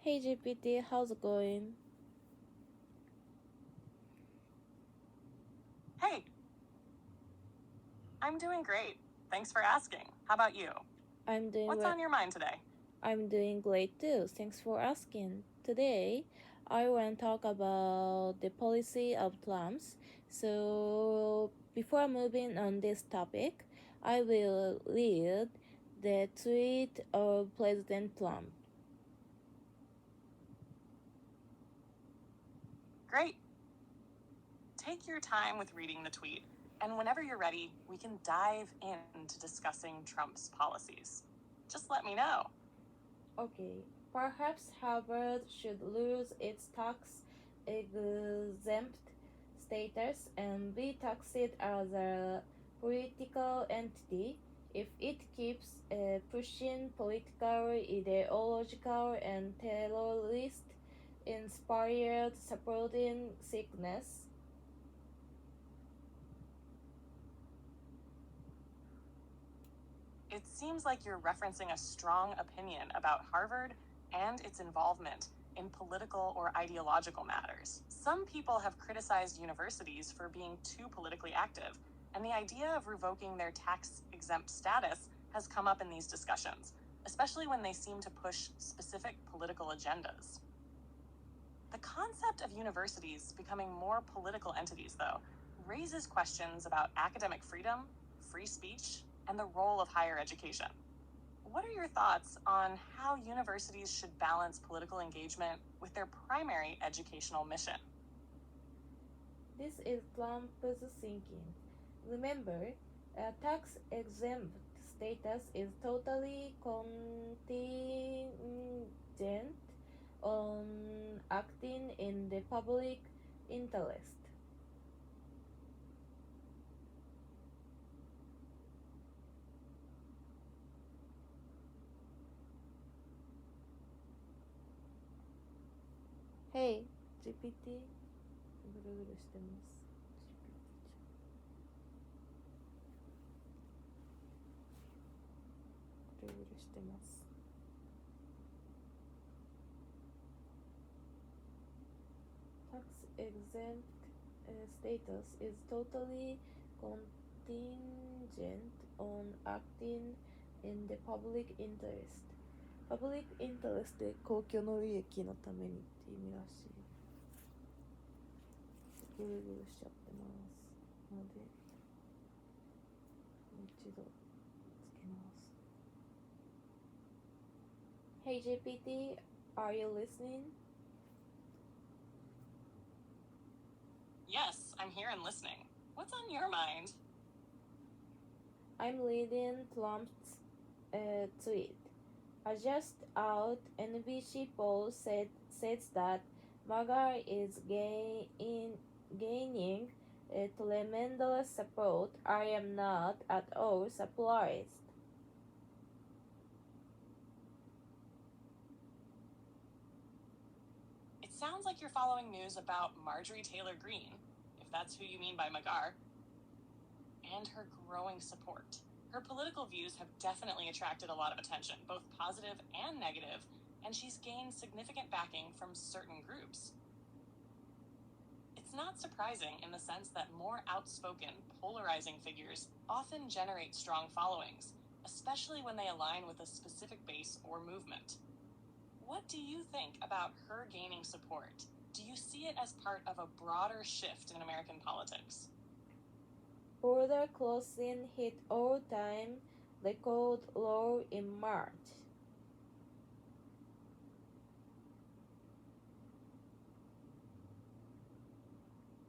Hey GPT, how's it going? Hey, I'm doing great. Thanks for asking. How about you? I'm doing What's on your mind today? I'm doing great too. Thanks for asking. Today, I want to talk about the policy of Trumps. So, before moving on this topic, I will read the tweet of President Trump. Great. Take your time with reading the tweet, and whenever you're ready, we can dive into discussing Trump's policies. Just let me know. Okay, perhaps Harvard should lose its tax exempt status and be taxed as a political entity if it keeps pushing political, ideological, and terrorist inspired supporting sickness. It seems like you're referencing a strong opinion about Harvard and its involvement in political or ideological matters. Some people have criticized universities for being too politically active, and the idea of revoking their tax-exempt status has come up in these discussions, especially when they seem to push specific political agendas. The concept of universities becoming more political entities, though, raises questions about academic freedom, free speech, and the role of higher education. What are your thoughts on how universities should balance political engagement with their primary educational mission? This is Trump's thinking. Remember, a tax exempt status is totally contingent on acting in the public interest. Hey, GPT ぐるぐるしてます。ぐるぐるしてます。Tax exempt status is totally contingent on acting in the public interest. Public interest で公共の利益のためにって意味らしい。ぐるぐるしちゃってます。ので、もう一度つけます。Hey GPT, are you listening? Yes, I'm here and listening. What's on your mind? I'm reading Trump's tweet. A just out NBC poll says that MAGA is gaining tremendous support. I am not at all surprised. It sounds like you're following news about Marjorie Taylor Greene, if that's who you mean by Magar, and her growing support. Her political views have definitely attracted a lot of attention, both positive and negative, and she's gained significant backing from certain groups. It's not surprising in the sense that more outspoken, polarizing figures often generate strong followings, especially when they align with a specific base or movement. What do you think about her gaining support? Do you see it as part of a broader shift in American politics? Border crossing hit all-time record low in March.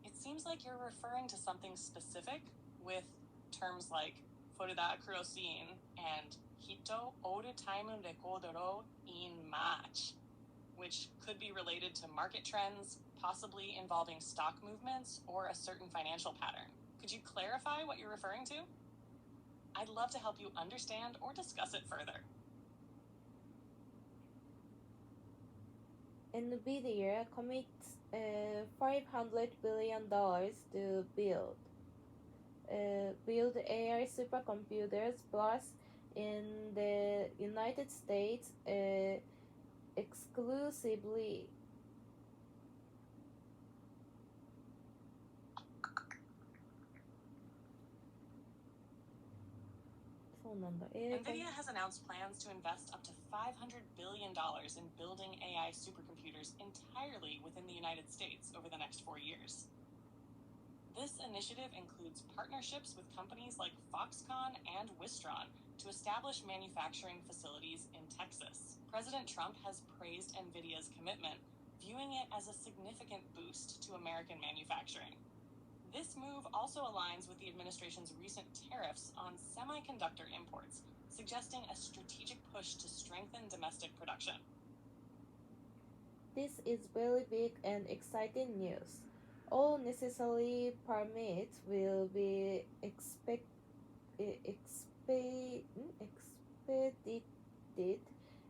It seems like you're referring to something specific with terms like Foruda Kurosin and Hito all-time record low in March, which could be related to market trends, possibly involving stock movements or a certain financial pattern. Could you clarify what you're referring to? I'd love to help you understand or discuss it further. NVIDIA commits $500 billion to build AI supercomputers, plus in the United States, exclusively. そうなんだ。NVIDIA has announced plans to invest up to $500 billion in building AI supercomputers entirely within the United States over the next 4 years. This initiative includes partnerships with companies like Foxconn and Wistron to establish manufacturing facilities in Texas. President Trump has praised NVIDIA's commitment, viewing it as a significant boost to American manufacturing. This move also aligns with the administration's recent tariffs on semiconductor imports, suggesting a strategic push to strengthen domestic production. This is very big and exciting news. All necessary permits will be expedited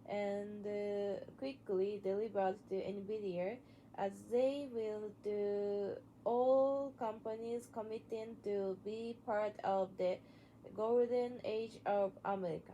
and quickly delivered to NVIDIA, as they will do all companies committing to be part of the golden age of America.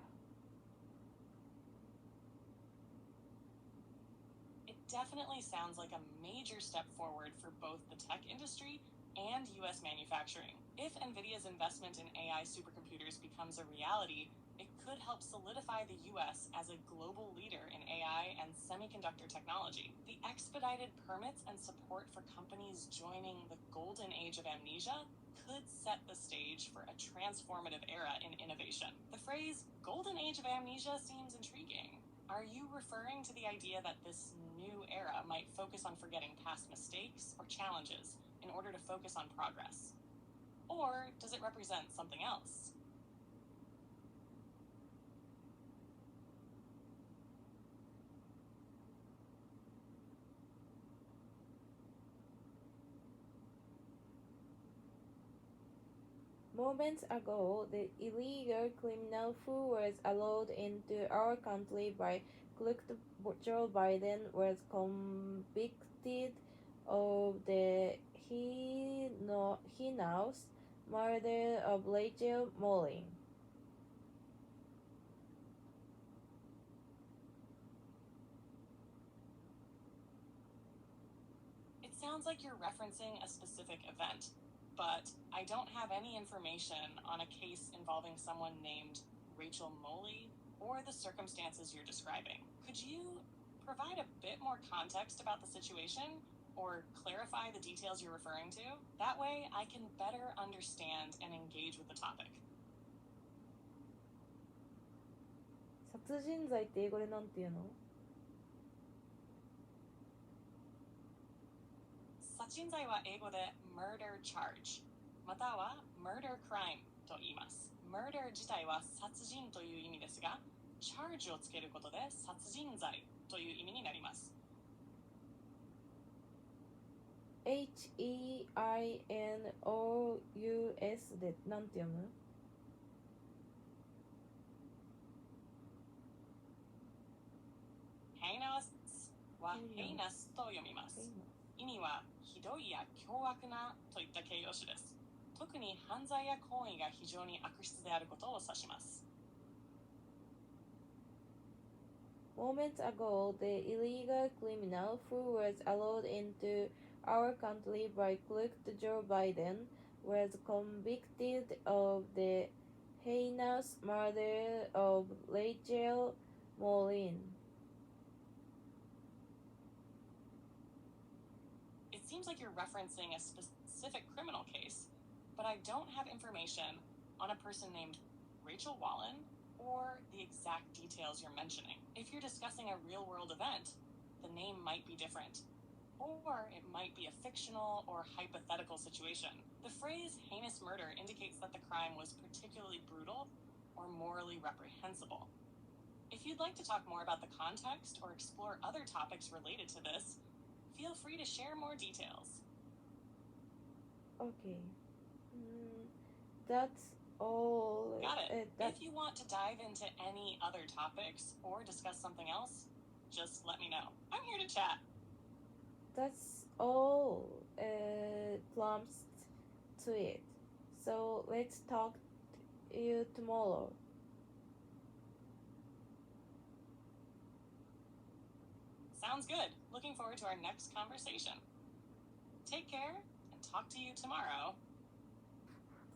It definitely sounds like a major step forward for both the tech industry and U.S. manufacturing. If NVIDIA's investment in AI supercomputers becomes a reality, it could help solidify the U.S. as a global leader in AI and semiconductor technology. The expedited permits and support for companies joining the golden age of amnesia could set the stage for a transformative era in innovation. The phrase golden age of amnesia seems intriguing. Are you referring to the idea that this new era might focus on forgetting past mistakes or challenges in order to focus on progress? Or does it represent something else? Moments ago, the illegal criminal who was allowed into our country by Joe Biden was convicted of the heinous murder of Rachel Molin. It sounds like you're referencing a specific event, but I don't have any information on a case involving someone named Rachel Moley or the circumstances you're describing. Could you provide a bit more context about the situation or clarify the details you're referring to? That way, I can better understand and engage with the topic. 殺人罪って英語でなんて言うの？殺人罪は英語で murder charge または murder crime と言います。murder 自体は殺人という意味ですが、charge をつけることで殺人罪という意味になります。HEINOUS でなんて読む？heinous は heinous と読みます。意味はひどいや凶悪なといった形容詞です。特に犯罪や行為が非常に悪質であることを指します。Moments ago, the illegal criminal who was allowed into our country by Joe Biden was convicted of the heinous murder of Rachel Molin. It seems like you're referencing a specific criminal case, but I don't have information on a person named Rachel Wallen or the exact details you're mentioning. If you're discussing a real-world event, the name might be different, or it might be a fictional or hypothetical situation. The phrase heinous murder indicates that the crime was particularly brutal or morally reprehensible. If you'd like to talk more about the context or explore other topics related to this, feel free to share more details. Okay. That's all. Got it. If you want to dive into any other topics or discuss something else, just let me know. I'm here to chat. That's all prompts to it. So let's talk to you tomorrow. Sounds good. Looking forward to our next conversation. Take care and talk to you tomorrow.